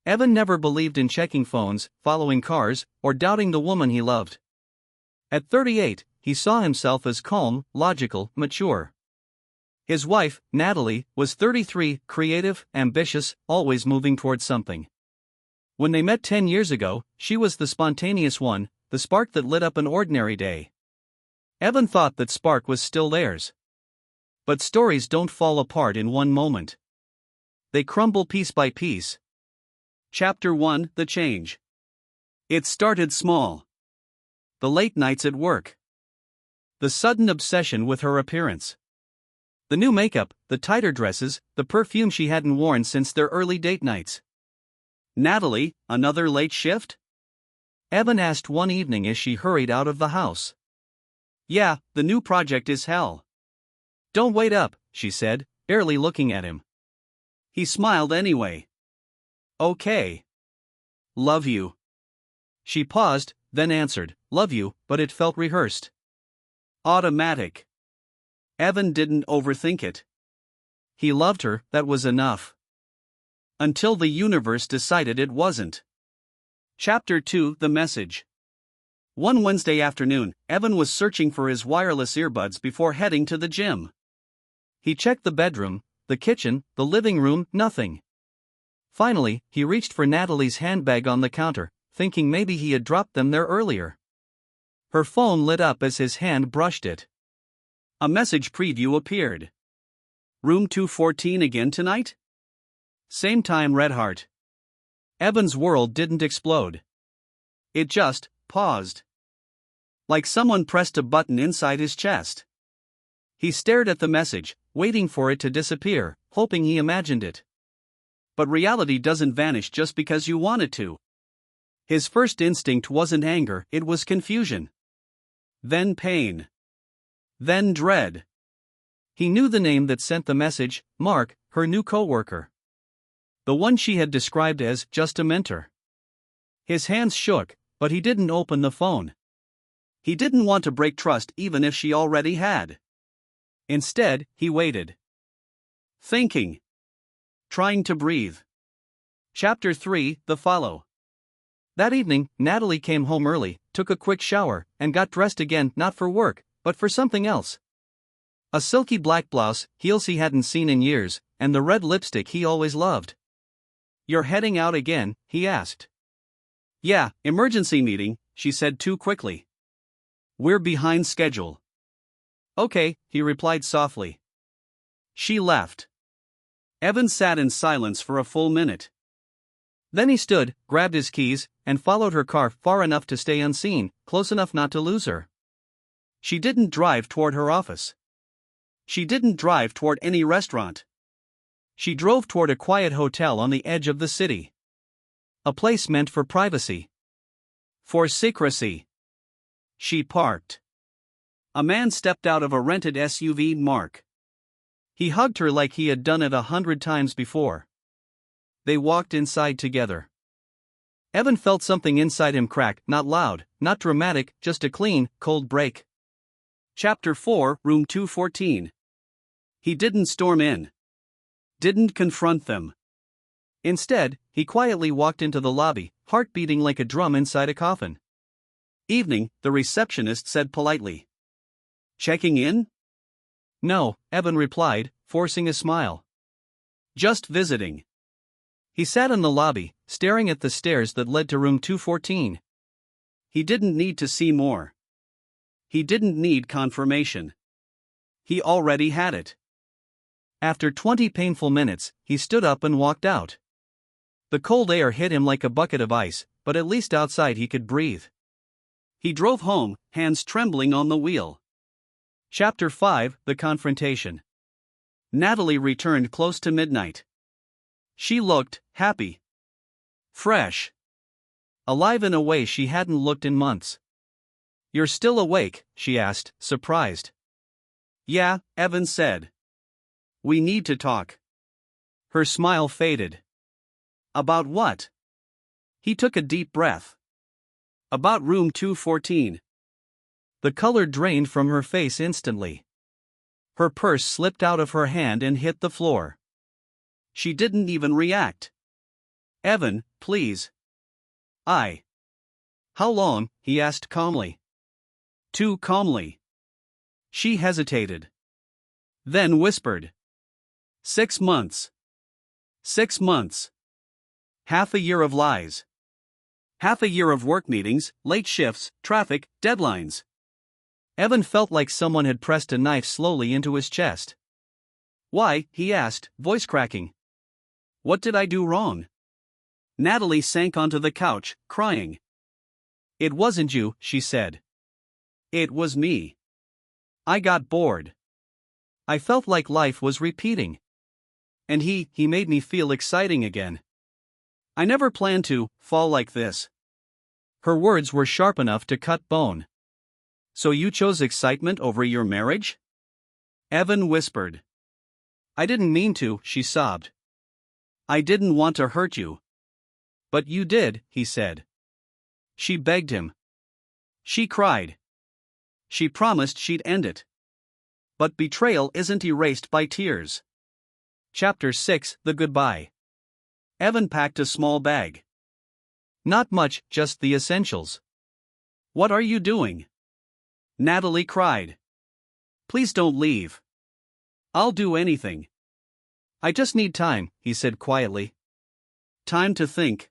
Evan never believed in checking phones, following cars, or doubting the woman he loved. At 38, he saw himself as calm, logical, mature. His wife, Natalie, was 33, creative, ambitious, always moving towards something. When they met 10 years ago, she was the spontaneous one, the spark that lit up an ordinary day. Evan thought that spark was still theirs. But stories don't fall apart in one moment. They crumble piece by piece. Chapter 1: The Change. It started small. The late nights at work. The sudden obsession with her appearance. The new makeup, the tighter dresses, the perfume she hadn't worn since their early date nights. Natalie, another late shift? Evan asked one evening as she hurried out of the house. Yeah, the new project is hell. Don't wait up, she said, barely looking at him. He smiled anyway. Okay. Love you. She paused, then answered, love you, but it felt rehearsed. Automatic. Evan didn't overthink it. He loved her, that was enough. Until the universe decided it wasn't. Chapter 2: The Message. One Wednesday afternoon, Evan was searching for his wireless earbuds before heading to the gym. He checked the bedroom, the kitchen, the living room, nothing. Finally, he reached for Natalie's handbag on the counter, thinking maybe he had dropped them there earlier. Her phone lit up as his hand brushed it. A message preview appeared. Room 214 again tonight? Same time, red heart. Evan's world didn't explode. It just paused. Like someone pressed a button inside his chest. He stared at the message, waiting for it to disappear, hoping he imagined it. But reality doesn't vanish just because you want it to. His first instinct wasn't anger, it was confusion. Then pain. Then dread. He knew the name that sent the message, Mark, her new coworker. The one she had described as just a mentor. His hands shook, but he didn't open the phone. He didn't want to break trust even if she already had. Instead, he waited. Thinking. Trying to breathe. Chapter 3: The Follow. That evening, Natalie came home early, took a quick shower, and got dressed again, not for work, but for something else. A silky black blouse, heels he hadn't seen in years, and the red lipstick he always loved. You're heading out again? He asked. Yeah, emergency meeting, she said too quickly. We're behind schedule. Okay, he replied softly. She left. Evan sat in silence for a full minute. Then he stood, grabbed his keys, and followed her car far enough to stay unseen, close enough not to lose her. She didn't drive toward her office. She didn't drive toward any restaurant. She drove toward a quiet hotel on the edge of the city. A place meant for privacy. For secrecy. She parked. A man stepped out of a rented SUV. Mark. He hugged her like he had done it 100 times before. They walked inside together. Evan felt something inside him crack, not loud, not dramatic, just a clean, cold break. Chapter 4: Room 214. He didn't storm in. Didn't confront them. Instead, he quietly walked into the lobby, heart beating like a drum inside a coffin. Evening, the receptionist said politely. Checking in? No, Evan replied, forcing a smile. Just visiting. He sat in the lobby, staring at the stairs that led to room 214. He didn't need to see more. He didn't need confirmation. He already had it. After 20 painful minutes, he stood up and walked out. The cold air hit him like a bucket of ice, but at least outside he could breathe. He drove home, hands trembling on the wheel. Chapter 5: The Confrontation. Natalie returned close to midnight. She looked happy. Fresh. Alive in a way she hadn't looked in months. You're still awake? She asked, surprised. Yeah, Evan said. We need to talk. Her smile faded. About what? He took a deep breath. About room 214. The color drained from her face instantly. Her purse slipped out of her hand and hit the floor. She didn't even react. Evan, please. I. How long? He asked calmly. Too calmly. She hesitated. Then whispered. 6 months. 6 months. Half a year of lies. Half a year of work meetings, late shifts, traffic, deadlines. Evan felt like someone had pressed a knife slowly into his chest. Why? He asked, voice cracking. What did I do wrong? Natalie sank onto the couch, crying. It wasn't you, she said. It was me. I got bored. I felt like life was repeating. And he made me feel exciting again. I never planned to fall like this. Her words were sharp enough to cut bone. So you chose excitement over your marriage? Evan whispered. I didn't mean to, she sobbed. I didn't want to hurt you. But you did, he said. She begged him. She cried. She promised she'd end it. But betrayal isn't erased by tears. Chapter 6: The Goodbye. Evan packed a small bag. Not much, just the essentials. What are you doing? Natalie cried. Please don't leave. I'll do anything. I just need time, he said quietly. Time to think.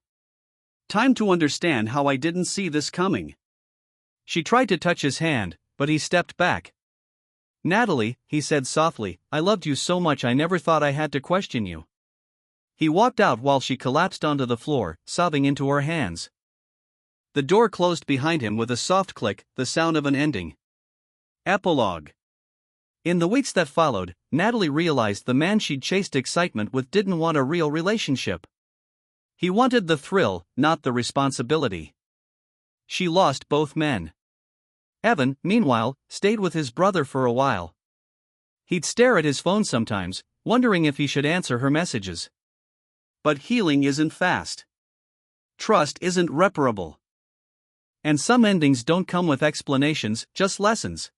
Time to understand how I didn't see this coming. She tried to touch his hand, but he stepped back. Natalie, he said softly, I loved you so much I never thought I had to question you. He walked out while she collapsed onto the floor, sobbing into her hands. The door closed behind him with a soft click, the sound of an ending. Epilogue. In the weeks that followed, Natalie realized the man she'd chased excitement with didn't want a real relationship. He wanted the thrill, not the responsibility. She lost both men. Evan, meanwhile, stayed with his brother for a while. He'd stare at his phone sometimes, wondering if he should answer her messages. But healing isn't fast. Trust isn't reparable. And some endings don't come with explanations, just lessons.